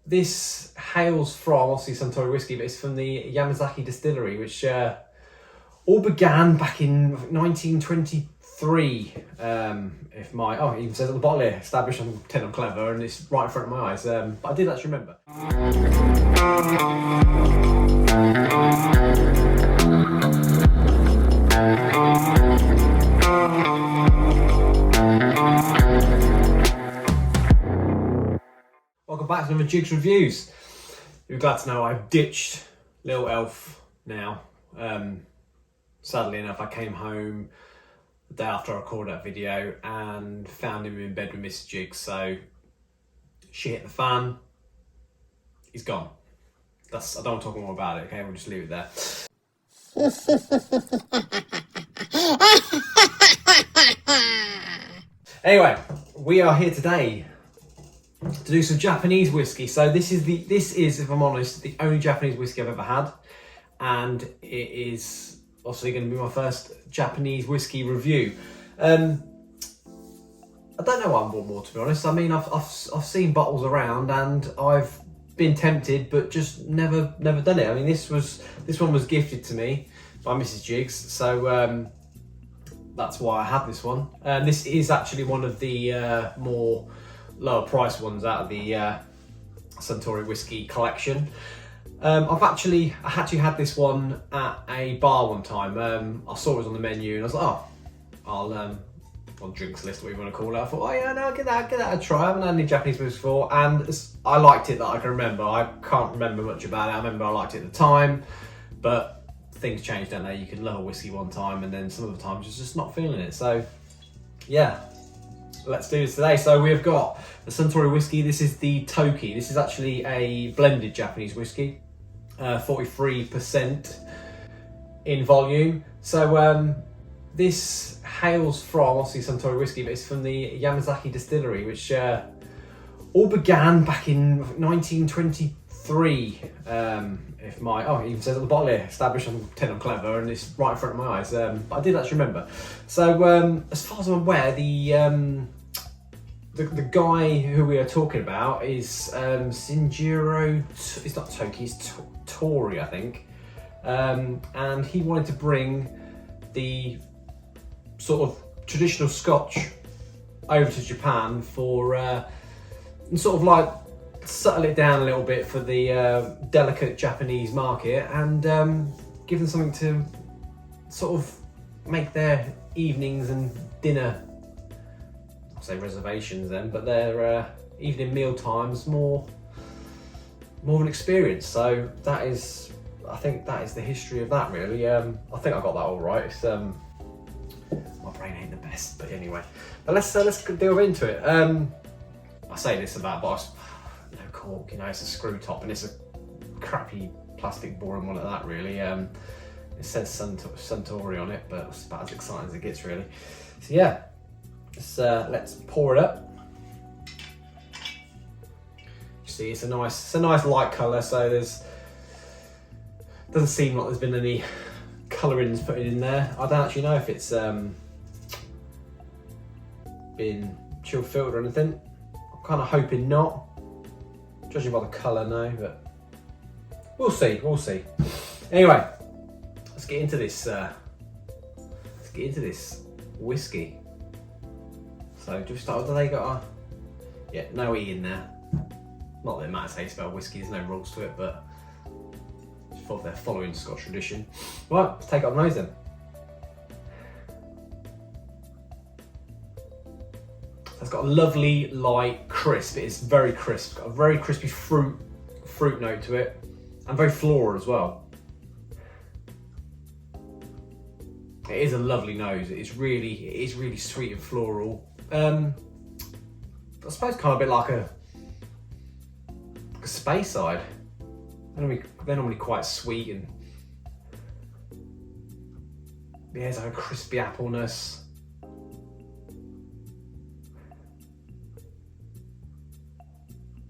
This hails from, obviously, Suntory Whisky, but it's from the Yamazaki distillery, which all began back in 1923. If my, oh, it even says at the bottle here, established on 10 I'm clever, and it's right in front of my eyes. But I did actually remember. Welcome back to another Jiggs Reviews. You're glad to know I've ditched Little Elf now. Sadly enough, I came home the day after I recorded that video and found him in bed with Miss Jiggs, so she hit the fan. He's gone. I don't want to talk more about it, okay? We'll just leave it there. Anyway, we are here today to do some Japanese whiskey. So this is, if I'm honest, the only Japanese whiskey I've ever had, and it is obviously going to be my first Japanese whiskey review. I don't know what I bought more, to be honest. I mean, I've seen bottles around and I've been tempted, but just never done it. I mean, this one was gifted to me by Mrs. Jiggs, so that's why I have this one. This is actually one of the more lower price ones out of the Suntory Whisky collection. I actually had this one at a bar one time. I saw it was on the menu and I was like, oh, I'll on drinks list, whatever you want to call it. I thought, oh yeah, no, I'll give that a try. I haven't had any Japanese whiskey before, and I liked it that I can remember. I can't remember much about it. I remember I liked it at the time, but things change, don't they? You can love a whiskey one time and then some other times you're just not feeling it. So yeah, let's do this today. So we've got the Suntory Whisky. This is the Toki. This is actually a blended Japanese whiskey, 43% in volume. So this hails from, obviously, Suntory Whisky, but it's from the Yamazaki distillery, which all began back in 1923. If my, oh, it even says at the bottle here, established on 10 I'm clever, and it's right in front of my eyes. But I did actually remember. So as far as I'm aware, the guy who we are talking about is Shinjiro. It's not Toki, it's Tori, I think. And he wanted to bring the sort of traditional Scotch over to Japan for sort of like settle it down a little bit for the delicate Japanese market, and give them something to sort of make their evenings and dinner, I'll say reservations then, but their evening meal times more of an experience. So that is, I think that is the history of that, really. I think I got that all right. It's, my brain ain't the best, but anyway. But let's delve into it. I say this about bottles, no cork, you know, it's a screw top, and it's a crappy plastic boring one at that, really. It says Suntory on it, but it's about as exciting as it gets, really. So yeah, let's pour it up. You see, it's a nice light colour, so doesn't seem like there's been any colourings put in there. I don't actually know if it's been chill filtered or anything. I'm kind of hoping not, judging by the colour, no, but we'll see. Anyway, let's get into this. Whiskey. So just start. Do they got a? Yeah, no E in there. Not that it matters how you spell whiskey. There's no rules to it, but thought they're following Scotch tradition. Right, let's take it on the nose then. It's got a lovely light crisp. It is very crisp. It's got a very crispy fruit note to it, and very floral as well. It is a lovely nose. It is really sweet and floral. I suppose kind of a bit like a space side. They're normally quite sweet, and yeah, there's like a crispy appleness.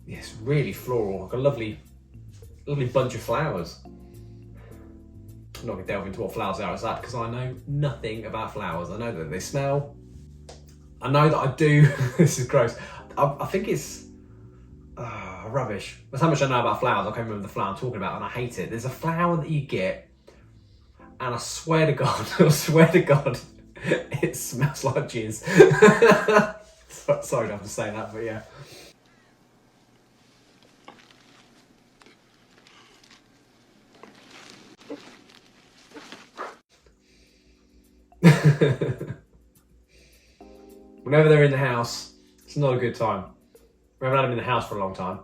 Yes, really floral, like a lovely bunch of flowers. I'm not going to delve into what flowers are as that, because I know nothing about flowers. I know that they smell. I know that I do. This is gross. I think it's rubbish. That's how much I know about flowers. I can't remember the flower I'm talking about, and I hate it. There's a flower that you get, and I swear to God, it smells like jizz. Sorry to have to say that, but yeah. Whenever they're in the house, it's not a good time. We haven't had them in the house for a long time.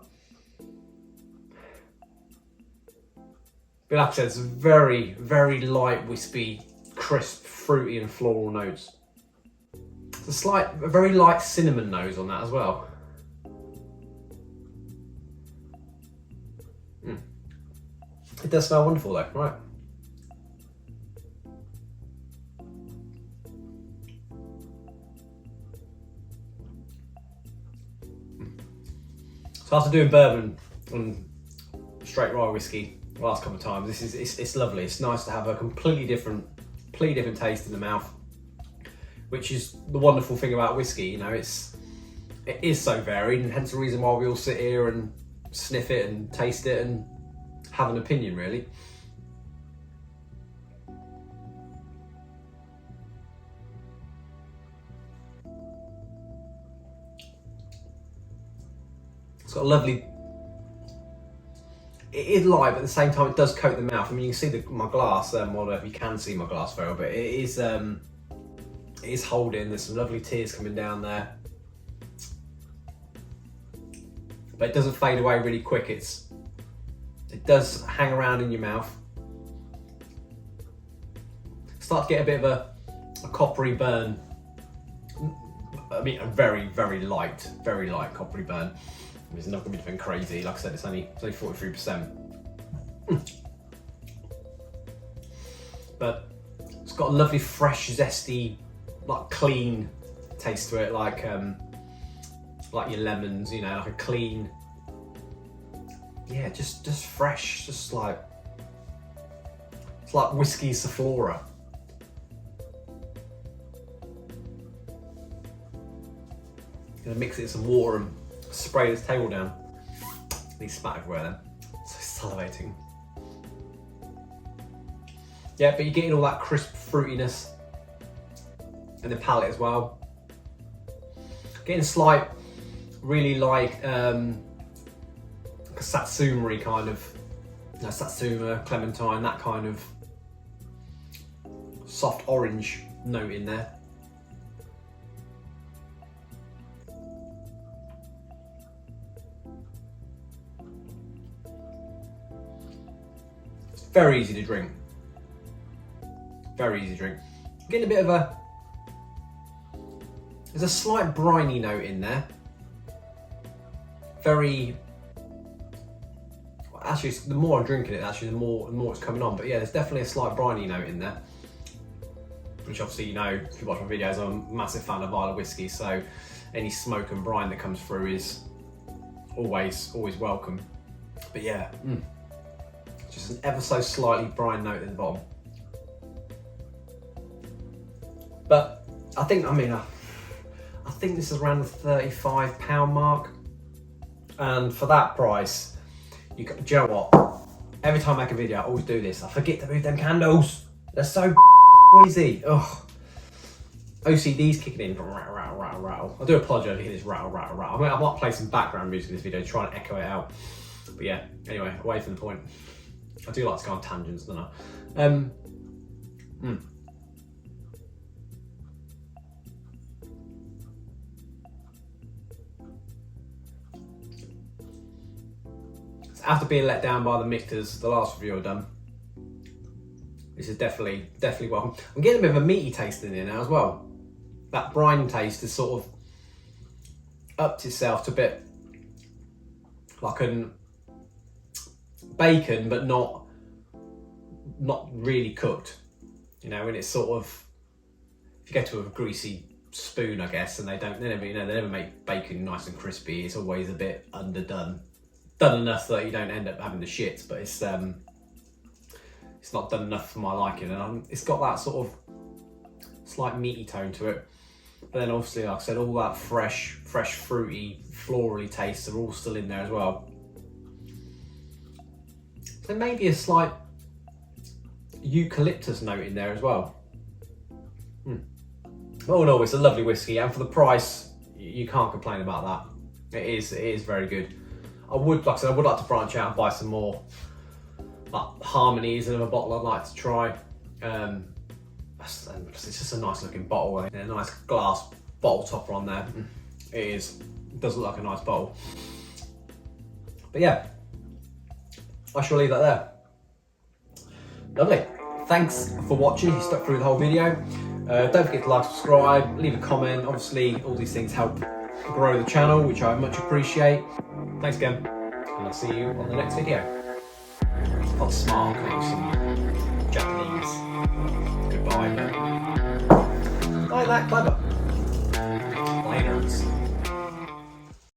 But like I said, it's a very, very light, wispy, crisp, fruity and floral notes. It's a very light cinnamon nose on that as well. It does smell wonderful though, right? So after doing bourbon and straight rye whiskey the last couple of times, it's lovely. It's nice to have a completely different taste in the mouth, which is the wonderful thing about whiskey. You know, it is so varied, and hence the reason why we all sit here and sniff it and taste it and have an opinion, really. It's got a lovely. It is light, but at the same time, it does coat the mouth. I mean, you can see my glass. Well, I don't know if you can see my glass very well, but it is holding. There's some lovely tears coming down there, but it doesn't fade away really quick. It does hang around in your mouth. Start to get a bit of a coppery burn. I mean, a very, very light coppery burn. It's not going to be anything crazy. Like I said, it's only 43%. But it's got a lovely, fresh, zesty, like clean taste to it, like your lemons, you know, like a clean, yeah, just fresh, just like, it's like whiskey Sephora. Gonna mix it in some water and spray this table down. These spat everywhere then. So salivating. Yeah, but you're getting all that crisp fruitiness in the palate as well. Getting slight, really like a satsuma kind of, you know, satsuma, clementine, that kind of soft orange note in there. It's very easy to drink. Very easy to drink. Getting a bit of there's a slight briny note in there. Very, actually, the more I'm drinking it, actually, the more it's coming on. But yeah, there's definitely a slight briny note in there. Which obviously, you know, if you watch my videos, I'm a massive fan of Islay whiskey, so any smoke and brine that comes through is always welcome. But yeah, just an ever so slightly brine note at the bottom. But I think this is around the £35 mark, and for that price, do you know what? Every time I make a video, I always do this. I forget to move them candles. They're so noisy. Ugh. OCD's kicking in. Rattle, rattle, rattle, rattle. I do apologise if you hear this rattle, rattle, rattle. I mean, I might play some background music in this video to try and echo it out. But yeah, anyway, away from the point. I do like to go on tangents, don't I? After being let down by the Michters, the last review I've done, this is definitely welcome. I'm getting a bit of a meaty taste in here now as well. That brine taste has sort of upped itself to a bit like a bacon, but not really cooked. You know, when it's sort of, if you go to a greasy spoon, I guess, and they never make bacon nice and crispy. It's always a bit underdone. Done enough that you don't end up having the shits, but it's not done enough for my liking, and it's got that sort of slight meaty tone to it. But then obviously, like I said, all that fresh fruity, florally tastes are all still in there as well. There may be a slight eucalyptus note in there as well. All in all, it's a lovely whiskey, and for the price, you can't complain about that. It is very good. I would, like I said, I would like to branch out and buy some more like Harmonies in a bottle I'd like to try. It's just a nice looking bottle, and a nice glass bottle topper on there. It does look like a nice bottle. But yeah, I shall leave that there. Lovely. Thanks for watching. You stuck through the whole video. Don't forget to like, subscribe, leave a comment. Obviously, all these things help grow the channel, which I much appreciate. Thanks again, and I'll see you on the next video. Not smart, some Japanese goodbye. Like that, clever. Laters.